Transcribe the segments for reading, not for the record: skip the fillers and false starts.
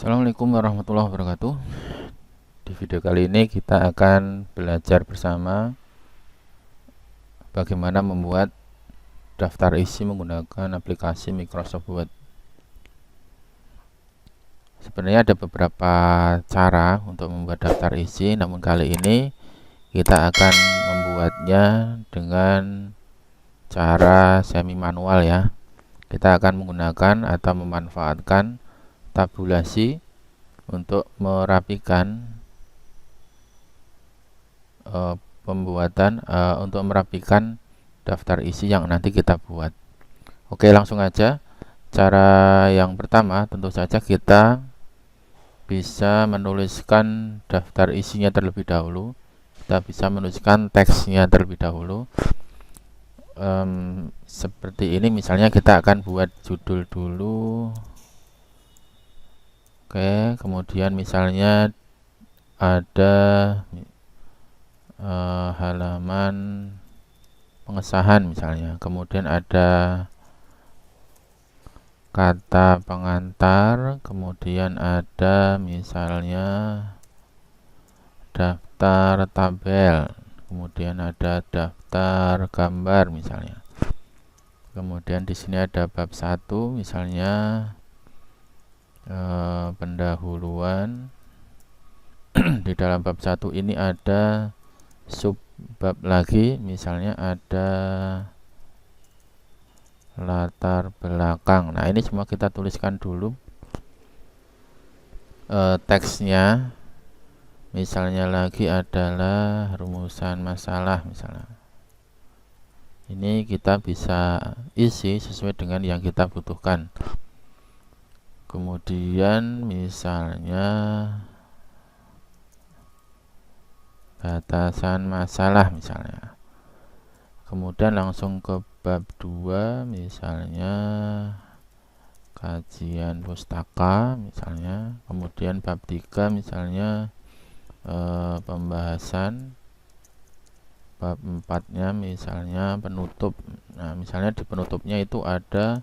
Assalamualaikum warahmatullahi wabarakatuh. Di video kali ini kita akan belajar bersama bagaimana membuat daftar isi menggunakan aplikasi Microsoft Word. Sebenarnya ada beberapa cara untuk membuat daftar isi, namun kali ini kita akan membuatnya dengan cara semi manual ya. Kita akan menggunakan atau memanfaatkan tabulasi untuk merapikan untuk merapikan daftar isi yang nanti kita buat. Oke, langsung aja. Cara yang pertama tentu saja kita bisa menuliskan daftar isinya terlebih dahulu. Kita bisa menuliskan teksnya terlebih dahulu. Seperti ini, misalnya kita akan buat judul dulu. Oke, kemudian misalnya ada halaman pengesahan misalnya, kemudian ada kata pengantar, kemudian ada misalnya daftar tabel, kemudian ada daftar gambar misalnya. Kemudian di sini ada bab 1 misalnya pendahuluan. Di dalam bab 1 ini ada subbab lagi, misalnya ada latar belakang. Nah, ini semua kita tuliskan dulu teksnya. Misalnya lagi adalah rumusan masalah misalnya. Ini kita bisa isi sesuai dengan yang kita butuhkan. Kemudian misalnya batasan masalah misalnya. Kemudian langsung ke bab 2 misalnya kajian pustaka misalnya. Kemudian bab 3 misalnya pembahasan. Bab 4-nya misalnya penutup. Nah, misalnya di penutupnya itu ada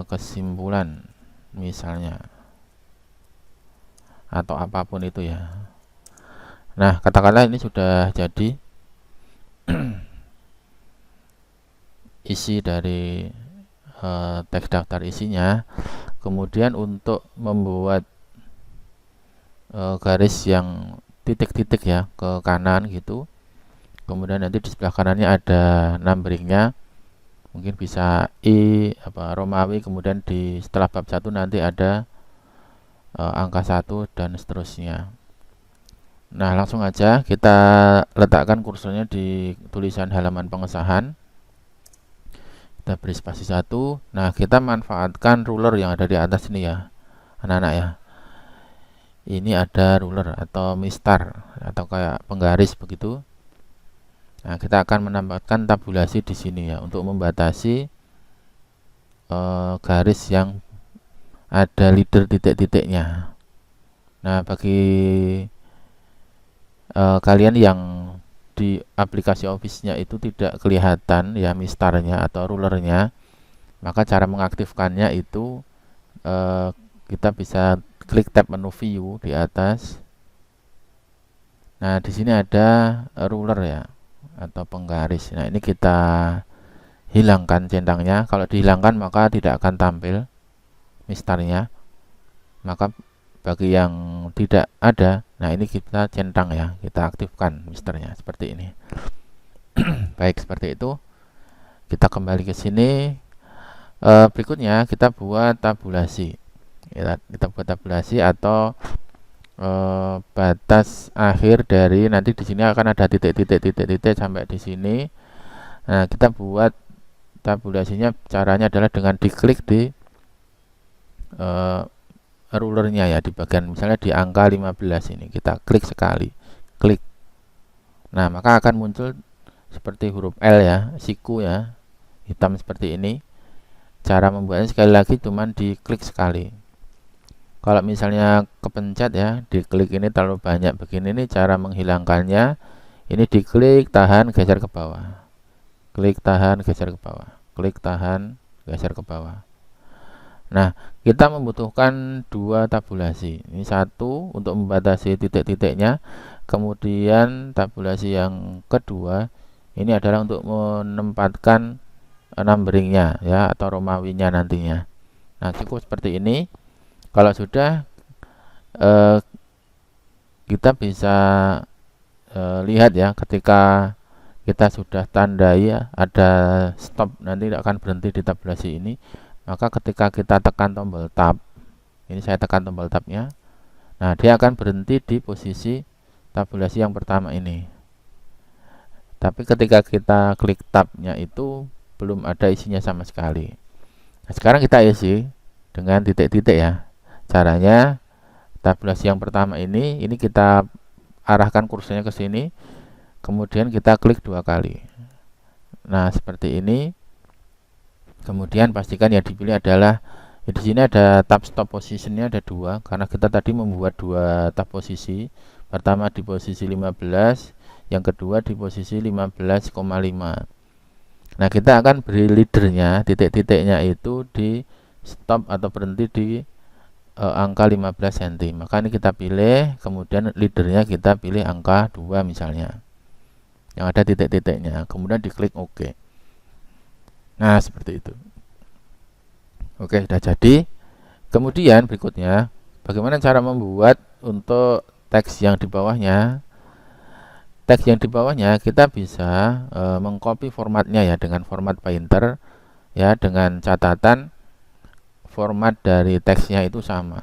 kesimpulan misalnya, atau apapun itu ya. Nah, katakanlah ini sudah jadi isi dari teks daftar isinya. Kemudian untuk membuat garis yang titik-titik ya ke kanan gitu, kemudian nanti di sebelah kanannya ada numberingnya, mungkin bisa Romawi, kemudian di setelah bab 1 nanti ada angka 1 dan seterusnya. Nah, langsung aja kita letakkan kursornya di tulisan halaman pengesahan. Kita beri spasi 1. Nah, kita manfaatkan ruler yang ada di atas ini ya, anak-anak ya. Ini ada ruler atau mistar atau kayak penggaris begitu. Nah, kita akan menambahkan tabulasi di sini ya untuk membatasi garis yang ada leader titik-titiknya. Nah, bagi kalian yang di aplikasi Office-nya itu tidak kelihatan ya mistarnya atau rulernya, maka cara mengaktifkannya itu kita bisa klik tab menu view di atas. Nah, di sini ada ruler ya atau penggaris. Nah, ini kita hilangkan centangnya. Kalau dihilangkan maka tidak akan tampil mistarnya. Maka bagi yang tidak ada, nah ini kita centang ya, kita aktifkan mistarnya seperti ini. Baik, seperti itu. Kita kembali ke sini. Berikutnya kita buat tabulasi. Kita buat tabulasi atau batas akhir dari, nanti di sini akan ada titik-titik sampai di sini. Nah, kita buat tabulasinya, caranya adalah dengan diklik di rulernya ya, di bagian misalnya di angka 15 ini kita klik sekali, klik. Nah, maka akan muncul seperti huruf L ya, siku ya, hitam seperti ini. Cara membuatnya sekali lagi cuman diklik sekali. Kalau misalnya kepencet ya, diklik ini terlalu banyak begini, nih cara menghilangkannya. Ini diklik, tahan, geser ke bawah. Klik, tahan, geser ke bawah. Klik, tahan, geser ke bawah. Nah, kita membutuhkan dua tabulasi. Ini satu untuk membatasi titik-titiknya, kemudian tabulasi yang kedua ini adalah untuk menempatkan numberingnya ya atau Romawinya nantinya. Nah, cukup seperti ini. Kalau sudah eh, kita bisa lihat ya ketika kita sudah tandai ya, ada stop, nanti akan berhenti di tabulasi ini. Maka ketika kita tekan tombol tab, ini saya tekan tombol tabnya, nah dia akan berhenti di posisi tabulasi yang pertama ini. Tapi ketika kita klik tabnya itu belum ada isinya sama sekali. Nah, sekarang kita isi dengan titik-titik ya. Caranya tabulasi yang pertama ini kita arahkan kursornya ke sini, kemudian kita klik dua kali. Nah, seperti ini. Kemudian pastikan yang dipilih adalah di sini ada tab stop positionnya ada dua, karena kita tadi membuat dua tab posisi. Pertama di posisi 15, yang kedua di posisi 15,5. Nah, kita akan beri leadernya, titik-titiknya itu di stop atau berhenti di angka 15 cm. Maka ini kita pilih, kemudian leadernya kita pilih angka 2 misalnya, yang ada titik-titiknya, kemudian diklik OK. Nah, seperti itu. Oke, sudah jadi. Kemudian berikutnya, bagaimana cara membuat untuk teks yang di bawahnya? Teks yang di bawahnya kita bisa mengcopy formatnya ya dengan format Painter ya, dengan catatan format dari teksnya itu sama.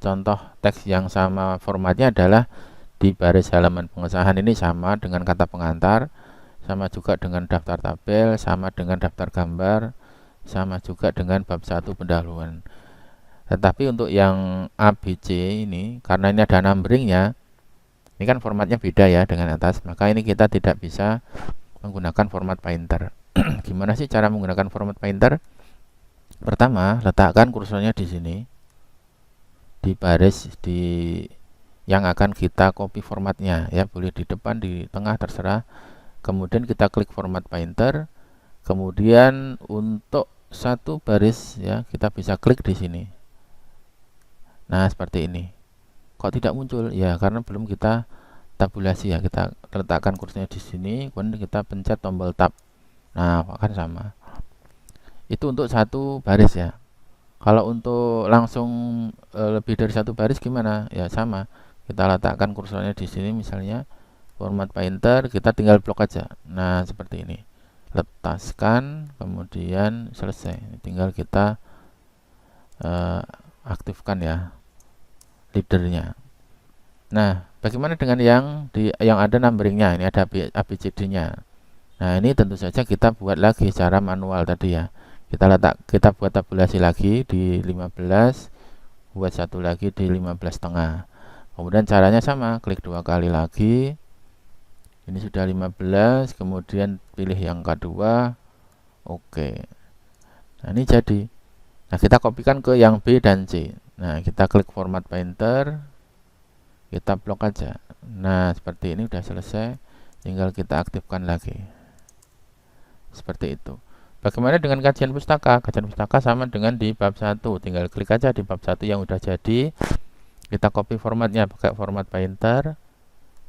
Contoh teks yang sama formatnya adalah di baris halaman pengesahan ini sama dengan kata pengantar, sama juga dengan daftar tabel, sama dengan daftar gambar, sama juga dengan bab 1 pendahuluan. Tetapi untuk yang ABC ini, karena ini ada numberingnya, ini kan formatnya beda ya dengan atas, maka ini kita tidak bisa menggunakan format Painter. Gimana sih cara menggunakan format Painter? Pertama, letakkan kursornya di sini, di baris yang akan kita copy formatnya ya, boleh di depan, di tengah, terserah. Kemudian kita klik format Painter, kemudian untuk satu baris ya kita bisa klik di sini. Nah, seperti ini. Kok tidak muncul? Ya, karena belum kita tabulasi ya. Kita letakkan kursornya di sini, kemudian kita pencet tombol tab. Nah, akan sama. Itu untuk satu baris ya. Kalau untuk langsung lebih dari satu baris gimana? Ya, sama. Kita letakkan kursornya di sini misalnya, format Painter, kita tinggal blok aja. Nah, seperti ini. Letaskan, kemudian selesai. Tinggal kita aktifkan ya leadernya. Nah, bagaimana dengan yang ada numberingnya? Ini ada ABCD-nya. Nah, ini tentu saja kita buat lagi secara manual tadi ya. Kita buat tabulasi lagi di 15, buat satu lagi di 15,5. Kemudian caranya sama, klik dua kali lagi. Ini sudah 15, kemudian pilih yang kedua. Oke. Nah, ini jadi. Nah, kita kopikan ke yang B dan C. Nah, kita klik format Painter, kita blok aja. Nah, seperti ini udah selesai, tinggal kita aktifkan lagi. Seperti itu. Bagaimana dengan kajian pustaka? Kajian pustaka sama dengan di bab 1, tinggal klik aja di bab 1 yang udah jadi, kita copy formatnya pakai format Painter,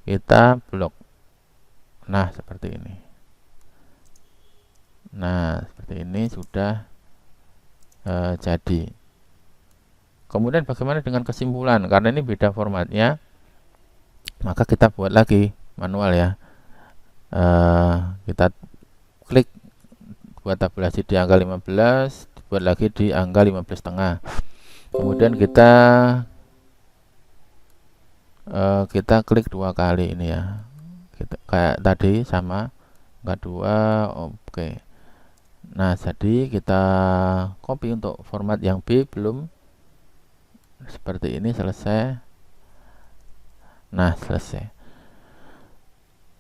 kita blok. Nah, seperti ini. Nah, seperti ini sudah jadi. Kemudian bagaimana dengan kesimpulan? Karena ini beda formatnya, maka kita buat lagi manual ya. Kita klik buat tabulasi di angka 15, buat lagi di angka 15,5. Kemudian kita klik dua kali ini ya. Kayak tadi sama, angka 2, oke. Nah, jadi kita copy untuk format yang B belum. Seperti ini, selesai. Nah, selesai.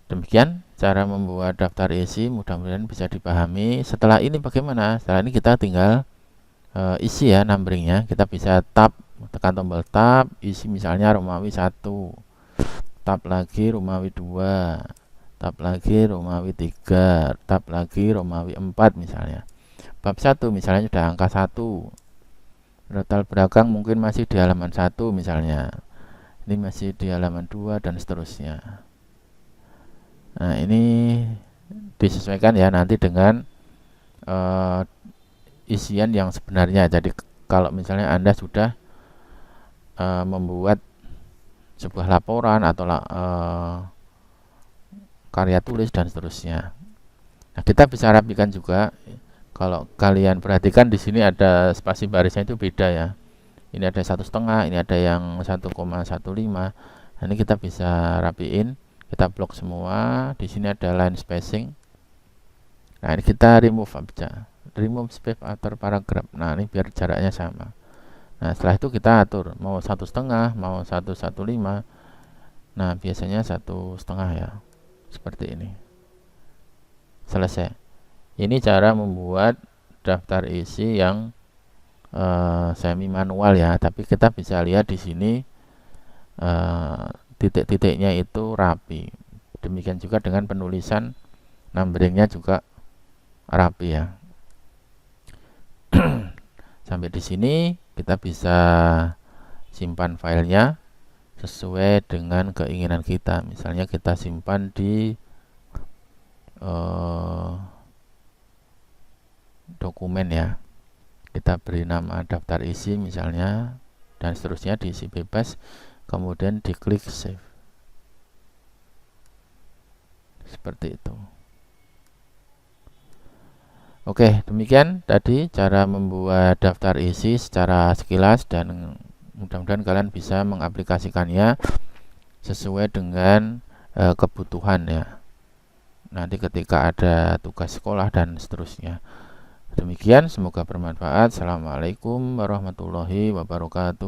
Demikian cara membuat daftar isi, mudah-mudahan bisa dipahami. Setelah ini bagaimana? Setelah ini kita tinggal isi ya numberingnya. Kita bisa tab, tekan tombol tab, isi misalnya Romawi 1, tab lagi Romawi 2, tab lagi Romawi 3, tab lagi Romawi 4 misalnya. Bab 1 misalnya sudah angka 1. latar belakang mungkin masih di halaman 1 misalnya, ini masih di halaman 2 dan seterusnya. Nah, ini disesuaikan ya nanti dengan isian yang sebenarnya. Jadi kalau misalnya Anda sudah membuat sebuah laporan atau karya tulis dan seterusnya. Nah, kita bisa rapikan juga. Kalau kalian perhatikan di sini ada spasi barisnya itu beda ya. Ini ada 1,5, ini ada yang 1,15. Nah, ini kita bisa rapiin. Kita blok semua. Di sini ada line spacing. Nah, ini kita remove aja. Remove space after paragraph. Nah, ini biar jaraknya sama. Nah, setelah itu kita atur mau 1,5, mau 1,15. Nah, biasanya 1,5 ya. Seperti ini. Selesai. Ini cara membuat daftar isi yang semi manual ya, tapi kita bisa lihat di sini titik-titiknya itu rapi. Demikian juga dengan penulisan, numberingnya juga rapi ya. Sampai di sini kita bisa simpan filenya sesuai dengan keinginan kita. Misalnya kita simpan di dokumen ya, kita beri nama daftar isi misalnya, dan seterusnya, diisi bebas, kemudian diklik save. Seperti itu. Oke, demikian tadi cara membuat daftar isi secara sekilas, dan mudah-mudahan kalian bisa mengaplikasikannya sesuai dengan kebutuhan ya. Nanti ketika ada tugas sekolah dan seterusnya. Demikian, semoga bermanfaat. Assalamualaikum warahmatullahi wabarakatuh.